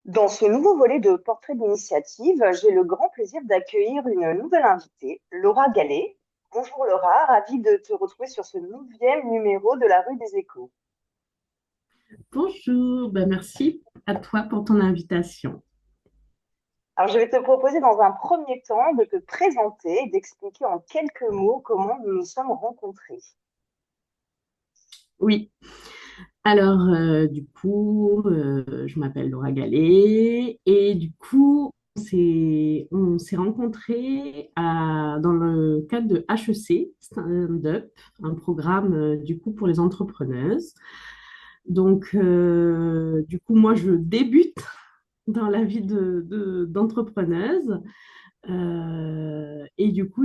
Dans ce nouveau volet de Portrait d'initiative, j'ai le grand plaisir d'accueillir une nouvelle invitée, Laura Gallet. Bonjour Laura, ravie de te retrouver sur ce 9e numéro de la rue des Échos. Bonjour, ben merci à toi pour ton invitation. Alors je vais te proposer dans un premier temps de te présenter et d'expliquer en quelques mots comment nous nous sommes rencontrés. Oui, alors je m'appelle Laura Gallet et on s'est rencontrés dans le cadre de HEC, Stand Up, un programme pour les entrepreneuses. Moi, je débute dans la vie d'entrepreneuse.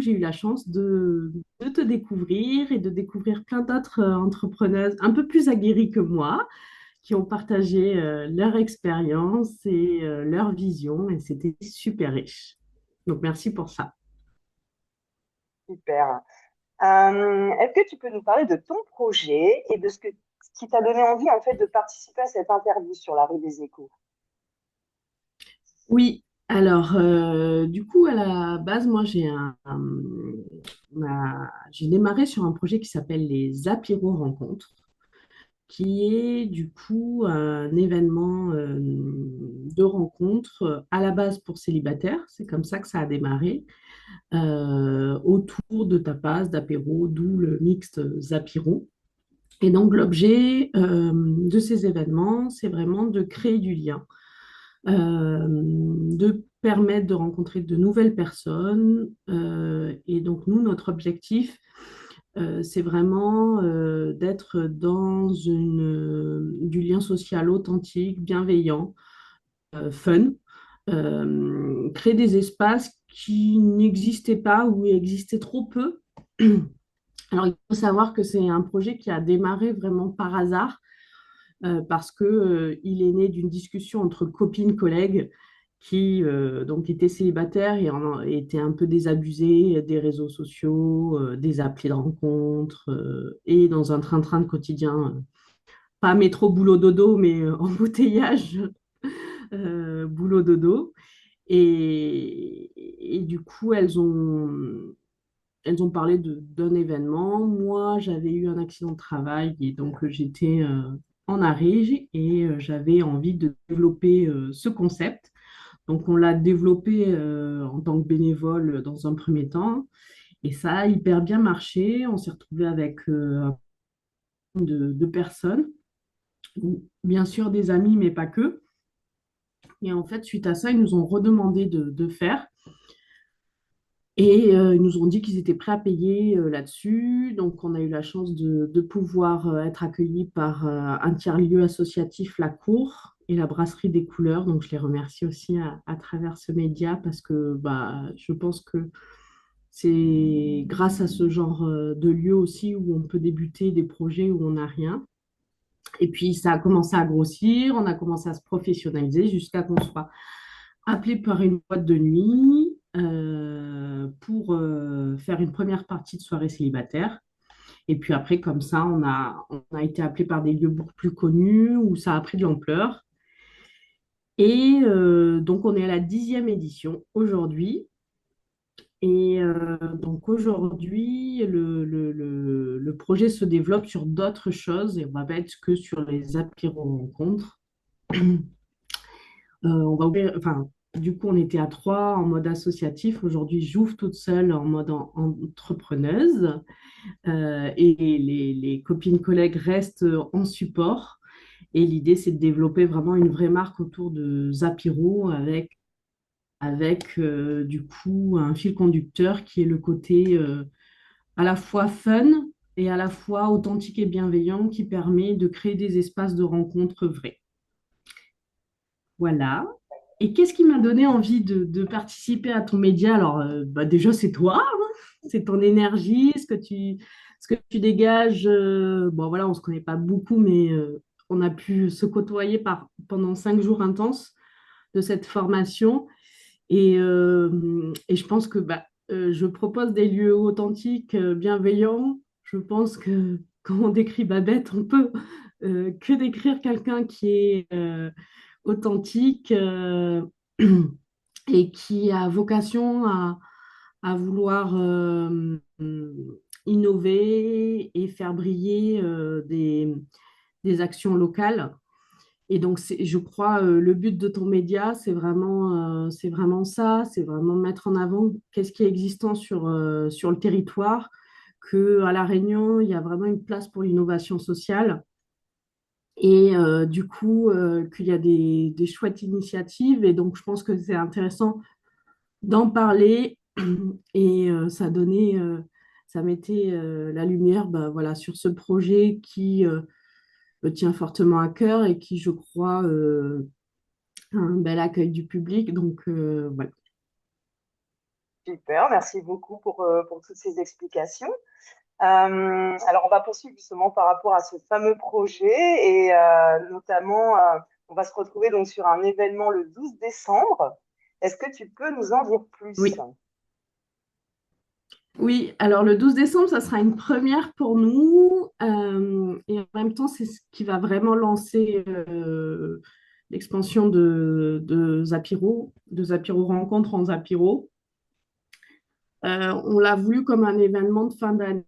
J'ai eu la chance de te découvrir et de découvrir plein d'autres entrepreneuses un peu plus aguerries que moi, qui ont partagé leur expérience et leur vision, et c'était super riche. Donc, merci pour ça. Super. Est-ce que tu peux nous parler de ton projet et de ce qui t'a donné envie en fait de participer à cette interview sur la rue des Échos? Oui, alors, à la base, moi, j'ai démarré sur un projet qui s'appelle les Apéros Rencontres, qui est un événement de rencontre à la base pour célibataires. C'est comme ça que ça a démarré, autour de tapas, d'apéro, d'où le mixte Zapiro. Et donc l'objet de ces événements, c'est vraiment de créer du lien, de permettre de rencontrer de nouvelles personnes. Et donc nous, notre objectif, c'est vraiment d'être du lien social authentique, bienveillant, fun, créer des espaces qui n'existaient pas ou existaient trop peu. Alors, il faut savoir que c'est un projet qui a démarré vraiment par hasard, parce que, il est né d'une discussion entre copines, collègues qui donc étaient célibataires et étaient un peu désabusés des réseaux sociaux, des applis de rencontres, et dans un train-train de quotidien, pas métro, boulot, dodo, mais embouteillage, boulot, dodo. Elles ont parlé d'un événement. Moi, j'avais eu un accident de travail et donc j'étais en arrêt et j'avais envie de développer ce concept. Donc, on l'a développé en tant que bénévole dans un premier temps et ça a hyper bien marché. On s'est retrouvé avec de personnes, bien sûr des amis, mais pas que. Et en fait, suite à ça, ils nous ont redemandé de faire. Et ils nous ont dit qu'ils étaient prêts à payer là-dessus. Donc, on a eu la chance de pouvoir être accueillis par un tiers-lieu associatif, La Cour et la Brasserie des Couleurs. Donc, je les remercie aussi à travers ce média parce que je pense que c'est grâce à ce genre de lieu aussi où on peut débuter des projets où on n'a rien. Et puis, ça a commencé à grossir, on a commencé à se professionnaliser jusqu'à qu'on soit appelé par une boîte de nuit pour faire une première partie de soirée célibataire. Et puis après, comme ça, on a été appelé par des lieux beaucoup plus connus où ça a pris de l'ampleur. Et donc, on est à la 10e édition aujourd'hui. Et donc aujourd'hui, le projet se développe sur d'autres choses et on va pas être que sur les apéros rencontres. On va ouvrir, enfin, on était à trois en mode associatif. Aujourd'hui, j'ouvre toute seule en mode entrepreneuse. Et les copines collègues restent en support. Et l'idée, c'est de développer vraiment une vraie marque autour de Zapiro avec un fil conducteur qui est le côté à la fois fun et à la fois authentique et bienveillant qui permet de créer des espaces de rencontres vrais. Voilà. Et qu'est-ce qui m'a donné envie de participer à ton média? Alors, déjà, c'est toi, hein. C'est ton énergie, ce que tu dégages. Bon, voilà, on ne se connaît pas beaucoup, mais on a pu se côtoyer pendant 5 jours intenses de cette formation. Et je pense que je propose des lieux authentiques, bienveillants. Je pense que quand on décrit Babette, on peut que décrire quelqu'un qui est authentique et qui a vocation à vouloir innover et faire briller des actions locales. Et donc, je crois, le but de ton média, c'est vraiment ça, c'est vraiment mettre en avant qu'est-ce qui est existant sur le territoire, qu'à La Réunion, il y a vraiment une place pour l'innovation sociale et du coup, qu'il y a des chouettes initiatives. Et donc, je pense que c'est intéressant d'en parler et ça mettait la lumière bah, voilà, sur ce projet qui me tient fortement à cœur et qui, je crois, a un bel accueil du public. Donc, voilà. Super, merci beaucoup pour toutes ces explications. Alors, on va poursuivre justement par rapport à ce fameux projet et notamment, on va se retrouver donc sur un événement le 12 décembre. Est-ce que tu peux nous en dire plus? Oui. Oui, alors le 12 décembre, ça sera une première pour nous. Et en même temps, c'est ce qui va vraiment lancer l'expansion de Zapiro Rencontre en Zapiro. On l'a voulu comme un événement de fin d'année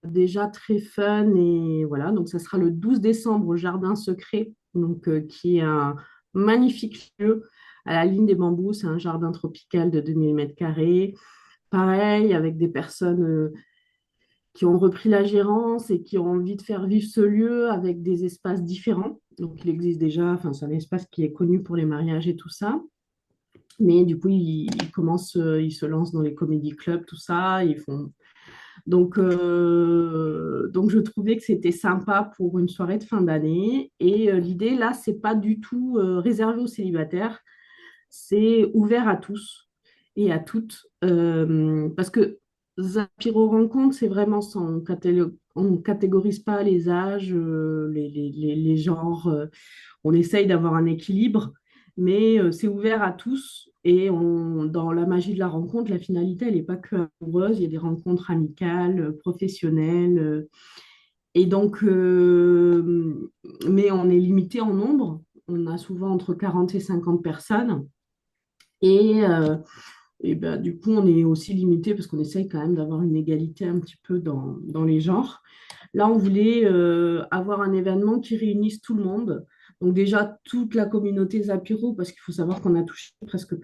déjà très fun et voilà, donc ça sera le 12 décembre au Jardin Secret, donc, qui est un magnifique lieu à la ligne des bambous. C'est un jardin tropical de 2000 mètres carrés. Pareil, avec des personnes qui ont repris la gérance et qui ont envie de faire vivre ce lieu avec des espaces différents. Donc, il existe déjà, enfin, c'est un espace qui est connu pour les mariages et tout ça. Mais du coup, ils se lancent dans les comédie clubs, tout ça. Donc, je trouvais que c'était sympa pour une soirée de fin d'année. Et l'idée, là, c'est pas du tout réservé aux célibataires. C'est ouvert à tous et à toutes. Parce que Zapiro Rencontre, c'est vraiment ça. On ne catégorise pas les âges, les genres. On essaye d'avoir un équilibre, mais c'est ouvert à tous. Et dans la magie de la rencontre, la finalité, elle n'est pas que amoureuse. Il y a des rencontres amicales, professionnelles. Et donc, mais on est limité en nombre. On a souvent entre 40 et 50 personnes. Et, euh, et ben, du coup, on est aussi limité parce qu'on essaye quand même d'avoir une égalité un petit peu dans les genres. Là, on voulait avoir un événement qui réunisse tout le monde. Donc déjà, toute la communauté Zapiro, parce qu'il faut savoir qu'on a touché presque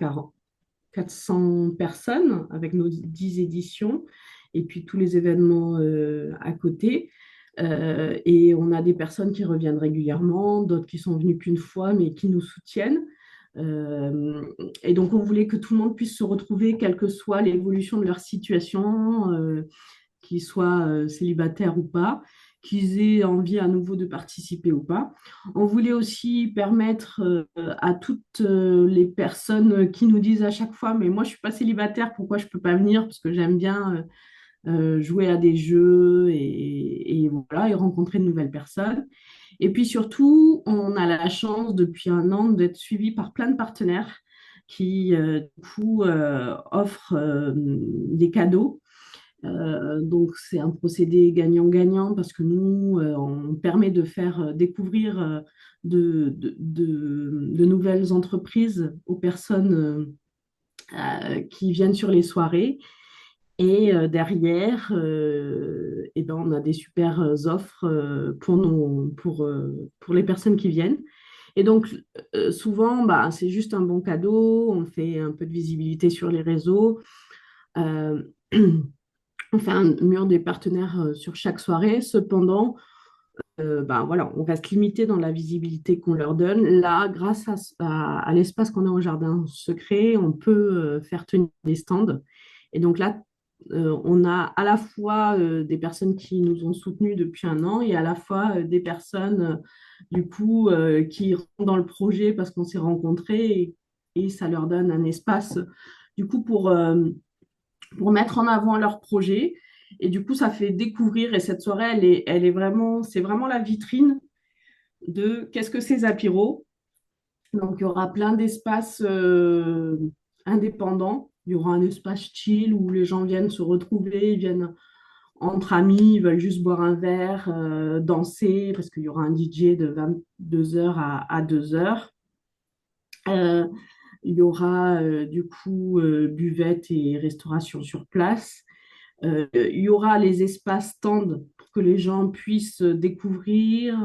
400 personnes avec nos 10 éditions, et puis tous les événements à côté. Et on a des personnes qui reviennent régulièrement, d'autres qui sont venues qu'une fois, mais qui nous soutiennent. Euh, et donc, on voulait que tout le monde puisse se retrouver, quelle que soit l'évolution de leur situation, qu'ils soient célibataires ou pas, qu'ils aient envie à nouveau de participer ou pas. On voulait aussi permettre à toutes les personnes qui nous disent à chaque fois, mais moi je suis pas célibataire, pourquoi je peux pas venir? Parce que j'aime bien jouer à des jeux et voilà, et rencontrer de nouvelles personnes. Et puis surtout, on a la chance depuis un an d'être suivi par plein de partenaires qui, du coup, offrent des cadeaux. Donc, c'est un procédé gagnant-gagnant parce que nous, on permet de faire découvrir de nouvelles entreprises aux personnes qui viennent sur les soirées. Et derrière, eh ben, on a des super offres pour les personnes qui viennent. Et donc, souvent, bah, c'est juste un bon cadeau. On fait un peu de visibilité sur les réseaux. Euh, on fait un mur des partenaires sur chaque soirée. Cependant, ben voilà, on reste limité dans la visibilité qu'on leur donne. Là, grâce à l'espace qu'on a au jardin secret, on peut faire tenir des stands. Et donc là, on a à la fois des personnes qui nous ont soutenus depuis un an et à la fois des personnes, du coup, qui rentrent dans le projet parce qu'on s'est rencontrés et ça leur donne un espace, du coup, pour mettre en avant leur projet. Et du coup, ça fait découvrir. Et cette soirée, elle est vraiment, c'est vraiment la vitrine de qu'est-ce que c'est Zapiro. Donc, il y aura plein d'espaces indépendants. Il y aura un espace chill où les gens viennent se retrouver, ils viennent entre amis, ils veulent juste boire un verre, danser, parce qu'il y aura un DJ de 22 heures à 2 heures. Euh, il y aura du coup buvette et restauration sur place. Il y aura les espaces stands pour que les gens puissent découvrir,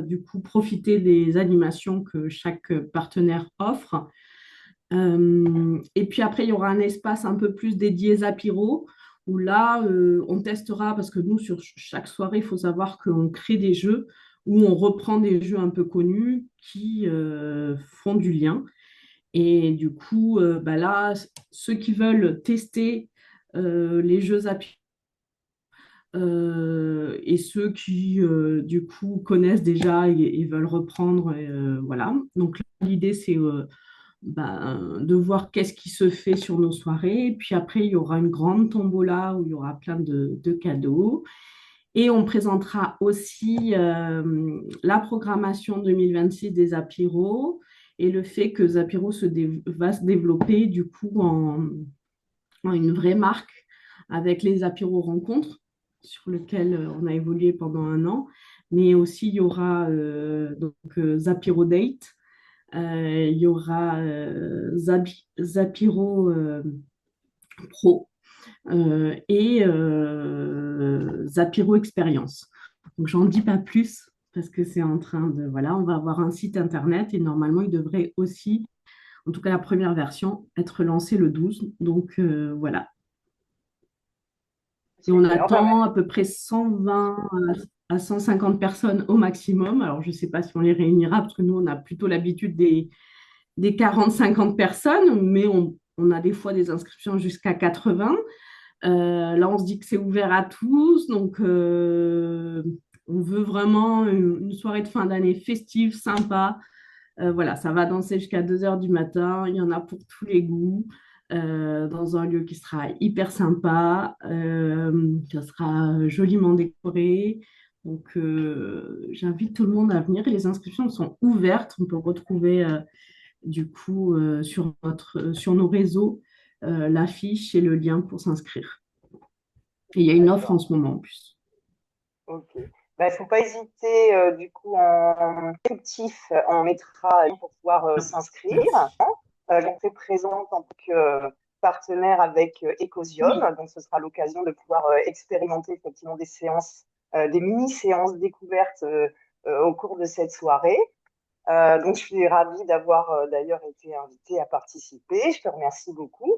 du coup profiter des animations que chaque partenaire offre. Et puis après, il y aura un espace un peu plus dédié Zapiro, où là, on testera, parce que nous, sur chaque soirée, il faut savoir qu'on crée des jeux, où on reprend des jeux un peu connus qui font du lien. Et du coup, bah là, ceux qui veulent tester les jeux Zapiro, et ceux qui, du coup, connaissent déjà et veulent reprendre, voilà. Donc l'idée, c'est de voir qu'est-ce qui se fait sur nos soirées. Puis après, il y aura une grande tombola où il y aura plein de cadeaux. Et on présentera aussi la programmation 2026 des Apiro et le fait que Zapiro va se développer du coup en une vraie marque avec les Apiro Rencontres sur lequel on a évolué pendant un an. Mais aussi, il y aura Zapiro Date, il y aura Zapiro Pro et Zapiro Experience. Donc, j'en dis pas plus parce que c'est en train de... Voilà, on va avoir un site internet et normalement, il devrait aussi, en tout cas la première version, être lancé le 12. Donc, voilà. Et on Super. Bah, attend à peu près 120 à 150 personnes au maximum. Alors, je ne sais pas si on les réunira parce que nous, on a plutôt l'habitude des 40-50 personnes, mais on a des fois des inscriptions jusqu'à 80. Là, on se dit que c'est ouvert à tous, donc on veut vraiment une soirée de fin d'année festive, sympa. Voilà, ça va danser jusqu'à 2 heures du matin, il y en a pour tous les goûts, dans un lieu qui sera hyper sympa, ça sera joliment décoré. Donc, j'invite tout le monde à venir. Les inscriptions sont ouvertes. On peut retrouver du coup sur nos réseaux l'affiche et le lien pour s'inscrire. Et il y a une offre en d'accord. ce moment en plus. Ok. Bah, il ne faut pas hésiter, du coup, en descriptif, on mettra pour pouvoir s'inscrire. Merci. J'en fais présente en tant que partenaire avec Oui, Ecosium, donc ce sera l'occasion de pouvoir expérimenter effectivement des séances, des mini-séances découvertes au cours de cette soirée. Donc, je suis ravie d'avoir d'ailleurs été invitée à participer. Je te remercie beaucoup.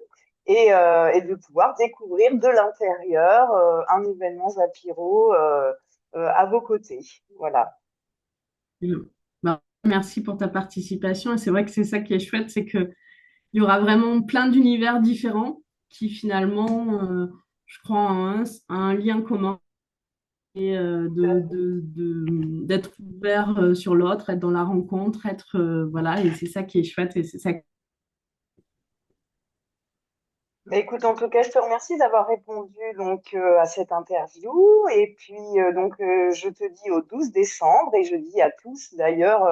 Et de pouvoir découvrir de l'intérieur un événement Zapiro à vos côtés. Voilà. bah, merci pour ta participation. Et c'est vrai que c'est ça qui est chouette, c'est qu'il y aura vraiment plein d'univers différents qui finalement, je crois, ont un lien commun et d'être ouvert sur l'autre, être dans la rencontre, être voilà, et c'est ça qui est chouette et c'est ça. Mais écoute, en tout cas, je te remercie d'avoir répondu donc à cette interview. Et puis, je te dis au 12 décembre et je dis à tous d'ailleurs,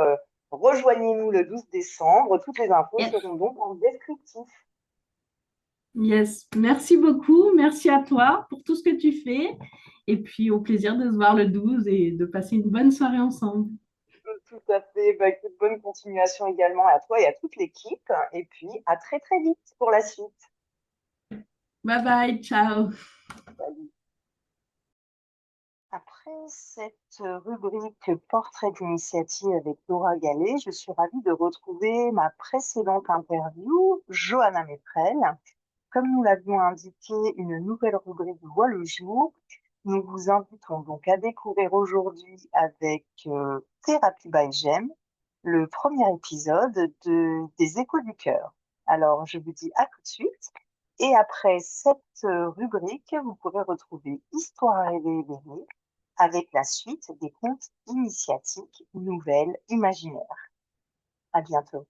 rejoignez-nous le 12 décembre. Toutes les infos Yes. seront donc en descriptif. Yes. Merci beaucoup. Merci à toi pour tout ce que tu fais. Et puis au plaisir de se voir le 12 et de passer une bonne soirée ensemble. Tout à fait. Bah, écoute, bonne continuation également à toi et à toute l'équipe. Et puis, à très, très vite pour la suite. Bye bye. Ciao. Après cette rubrique portrait d'initiative avec Laura Gallet, je suis ravie de retrouver ma précédente interview, Johanna Métrel. Comme nous l'avions indiqué, une nouvelle rubrique voit le jour. Nous vous invitons donc à découvrir aujourd'hui avec Thérapie by Gem le premier épisode des Échos du cœur. Alors, je vous dis à tout de suite. Et après cette rubrique, vous pourrez retrouver Histoire à rêver éveillée avec la suite des contes initiatiques nouvelles imaginaires. À bientôt.